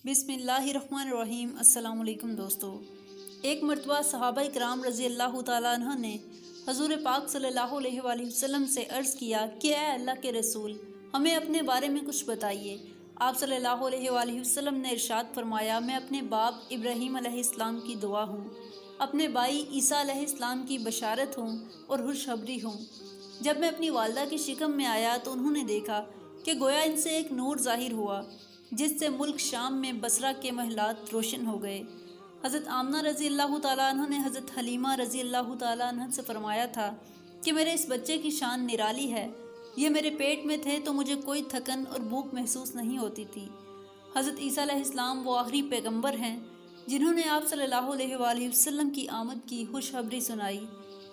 بسم اللہ الرحمن الرحیم۔ السلام علیکم دوستو۔ ایک مرتبہ صحابہ کرام رضی اللہ تعالیٰ عنہ نے حضور پاک صلی اللہ علیہ وآلہ وسلم سے عرض کیا کہ اے اللہ کے رسول، ہمیں اپنے بارے میں کچھ بتائیے۔ آپ صلی اللہ علیہ وآلہ وسلم نے ارشاد فرمایا، میں اپنے باپ ابراہیم علیہ السلام کی دعا ہوں، اپنے بھائی عیسیٰ علیہ السلام کی بشارت ہوں اور خوشخبری ہوں۔ جب میں اپنی والدہ کی شکم میں آیا تو انہوں نے دیکھا کہ گویا ان سے ایک نور ظاہر ہوا، جس سے ملک شام میں بصرہ کے محلات روشن ہو گئے۔ حضرت آمنہ رضی اللہ تعالیٰ عنہ نے حضرت حلیمہ رضی اللہ تعالیٰ عنہ سے فرمایا تھا کہ میرے اس بچے کی شان نرالی ہے، یہ میرے پیٹ میں تھے تو مجھے کوئی تھکن اور بھوک محسوس نہیں ہوتی تھی۔ حضرت عیسیٰ علیہ السلام وہ آخری پیغمبر ہیں جنہوں نے آپ صلی اللہ علیہ وآلہ وسلم کی آمد کی خوشخبری سنائی۔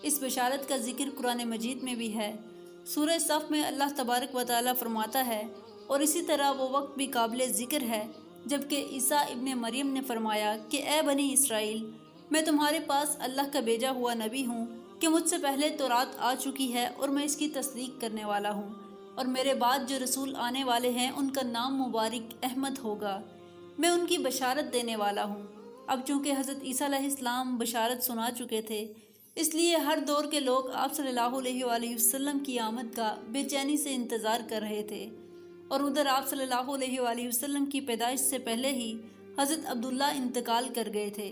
اس بشارت کا ذکر قرآن مجید میں بھی ہے۔ سورہ صف میں اللہ تبارک و تعالیٰ فرماتا ہے، اور اسی طرح وہ وقت بھی قابل ذکر ہے جبکہ عیسیٰ ابن مریم نے فرمایا کہ اے بنی اسرائیل، میں تمہارے پاس اللہ کا بھیجا ہوا نبی ہوں کہ مجھ سے پہلے تورات آ چکی ہے اور میں اس کی تصدیق کرنے والا ہوں، اور میرے بعد جو رسول آنے والے ہیں ان کا نام مبارک احمد ہوگا، میں ان کی بشارت دینے والا ہوں۔ اب چونکہ حضرت عیسیٰ علیہ السلام بشارت سنا چکے تھے، اس لیے ہر دور کے لوگ آپ صلی اللہ علیہ وآلہ وسلم کی آمد کا بے چینی سے انتظار کر رہے تھے، اور ادھر آپ صلی اللہ علیہ وآلہ وسلم کی پیدائش سے پہلے ہی حضرت عبداللہ انتقال کر گئے تھے۔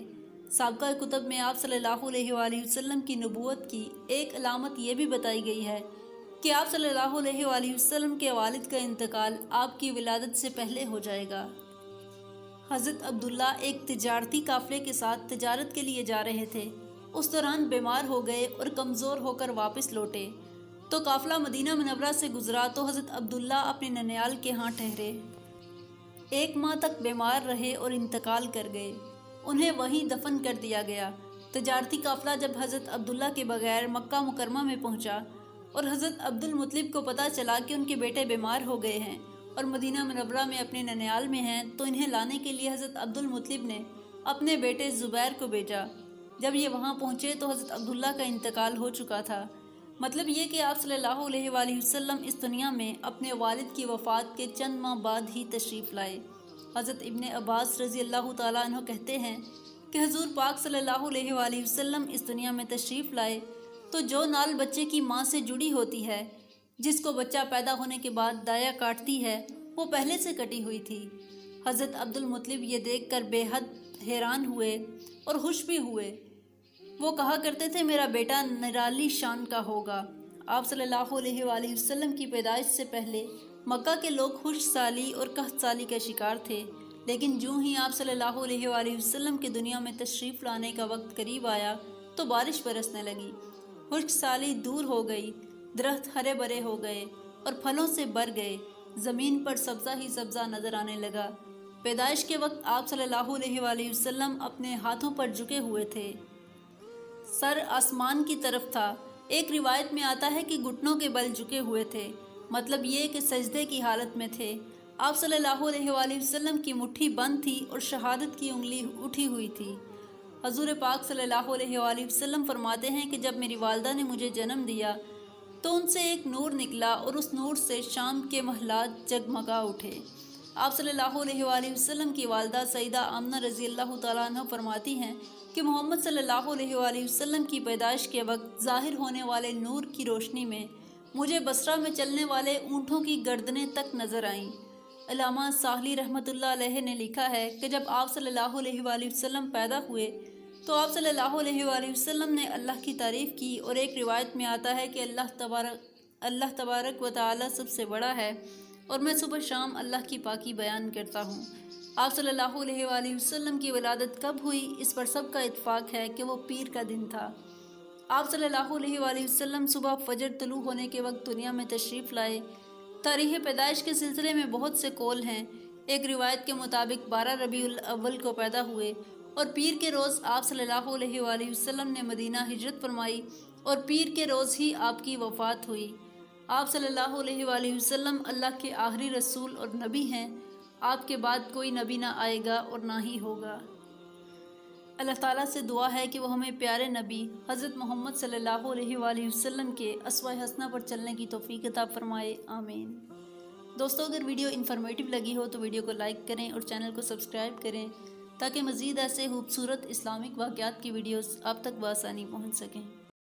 سابقہ کتب میں آپ صلی اللہ علیہ وآلہ وسلم کی نبوت کی ایک علامت یہ بھی بتائی گئی ہے کہ آپ صلی اللہ علیہ وآلہ وسلم کے والد کا انتقال آپ کی ولادت سے پہلے ہو جائے گا۔ حضرت عبداللہ ایک تجارتی قافلے کے ساتھ تجارت کے لیے جا رہے تھے، اس دوران بیمار ہو گئے اور کمزور ہو کر واپس لوٹے تو قافلہ مدینہ منورہ سے گزرا تو حضرت عبداللہ اپنے ننیال کے ہاں ٹھہرے۔ 1 ماہ تک بیمار رہے اور انتقال کر گئے، انہیں وہیں دفن کر دیا گیا۔ تجارتی قافلہ جب حضرت عبداللہ کے بغیر مکہ مکرمہ میں پہنچا اور حضرت عبد المطلب کو پتہ چلا کہ ان کے بیٹے بیمار ہو گئے ہیں اور مدینہ منورہ میں اپنے ننیال میں ہیں، تو انہیں لانے کے لیے حضرت عبد المطلب نے اپنے بیٹے زبیر کو بھیجا۔ جب یہ وہاں پہنچے تو حضرت عبداللہ کا انتقال ہو چکا تھا۔ مطلب یہ کہ آپ صلی اللہ علیہ وآلہ وسلم اس دنیا میں اپنے والد کی وفات کے چند ماہ بعد ہی تشریف لائے۔ حضرت ابن عباس رضی اللہ تعالیٰ عنہ کہتے ہیں کہ حضور پاک صلی اللہ علیہ وآلہ وسلم اس دنیا میں تشریف لائے تو جو نال بچے کی ماں سے جڑی ہوتی ہے، جس کو بچہ پیدا ہونے کے بعد دایا کاٹتی ہے، وہ پہلے سے کٹی ہوئی تھی۔ حضرت عبد المطلب یہ دیکھ کر بے حد حیران ہوئے اور خوش بھی ہوئے۔ وہ کہا کرتے تھے میرا بیٹا نرالی شان کا ہوگا۔ آپ صلی اللہ علیہ وآلہ وسلم کی پیدائش سے پہلے مکہ کے لوگ خوش سالی اور قحط سالی کا شکار تھے، لیکن جوں ہی آپ صلی اللہ علیہ وآلہ وسلم کے دنیا میں تشریف لانے کا وقت قریب آیا تو بارش برسنے لگی، خشک سالی دور ہو گئی، درخت ہرے بھرے ہو گئے اور پھلوں سے بھر گئے، زمین پر سبزہ ہی سبزہ نظر آنے لگا۔ پیدائش کے وقت آپ صلی اللہ علیہ وآلہ وسلم اپنے ہاتھوں پر جھکے ہوئے تھے، سر آسمان کی طرف تھا۔ ایک روایت میں آتا ہے کہ گھٹنوں کے بل جھکے ہوئے تھے، مطلب یہ کہ سجدے کی حالت میں تھے۔ آپ صلی اللہ علیہ وآلہ وسلم کی مٹھی بند تھی اور شہادت کی انگلی اٹھی ہوئی تھی۔ حضور پاک صلی اللہ علیہ وآلہ وسلم فرماتے ہیں کہ جب میری والدہ نے مجھے جنم دیا تو ان سے ایک نور نکلا اور اس نور سے شام کے محلات جگمگا اٹھے۔ آپ صلی اللہ علیہ وآلہ وسلم کی والدہ سیدہ آمنہ رضی اللہ تعالیٰ عنہ فرماتی ہیں کہ محمد صلی اللہ علیہ وآلہ وسلم کی پیدائش کے وقت ظاہر ہونے والے نور کی روشنی میں مجھے بصرہ میں چلنے والے اونٹوں کی گردنیں تک نظر آئیں۔ علامہ ساحلی رحمۃ اللہ علیہ نے لکھا ہے کہ جب آپ صلی اللہ علیہ وآلہ وسلم پیدا ہوئے تو آپ صلی اللہ علیہ وآلہ وسلم نے اللہ کی تعریف کی، اور ایک روایت میں آتا ہے کہ اللہ تبارک و تعالی سب سے بڑا ہے اور میں صبح شام اللہ کی پاکی بیان کرتا ہوں۔ آپ صلی اللہ علیہ وآلہ وسلم کی ولادت کب ہوئی، اس پر سب کا اتفاق ہے کہ وہ پیر کا دن تھا۔ آپ صلی اللہ علیہ وآلہ وسلم صبح فجر طلوع ہونے کے وقت دنیا میں تشریف لائے۔ تاریخ پیدائش کے سلسلے میں بہت سے قول ہیں۔ ایک روایت کے مطابق 12 ربیع الاول کو پیدا ہوئے اور پیر کے روز آپ صلی اللہ علیہ وآلہ وسلم نے مدینہ ہجرت فرمائی اور پیر کے روز ہی آپ کی وفات ہوئی۔ آپ صلی اللہ علیہ وآلہ وسلم اللہ کے آخری رسول اور نبی ہیں۔ آپ کے بعد کوئی نبی نہ آئے گا اور نہ ہی ہوگا۔ اللہ تعالیٰ سے دعا ہے کہ وہ ہمیں پیارے نبی حضرت محمد صلی اللہ علیہ وآلہ وسلم کے اسوہ حسنہ پر چلنے کی توفیق عطا فرمائے، آمین۔ دوستوں اگر ویڈیو انفارمیٹیو لگی ہو تو ویڈیو کو لائک کریں اور چینل کو سبسکرائب کریں تاکہ مزید ایسے خوبصورت اسلامک واقعات کی ویڈیوز آپ تک بآسانی پہنچ سکیں۔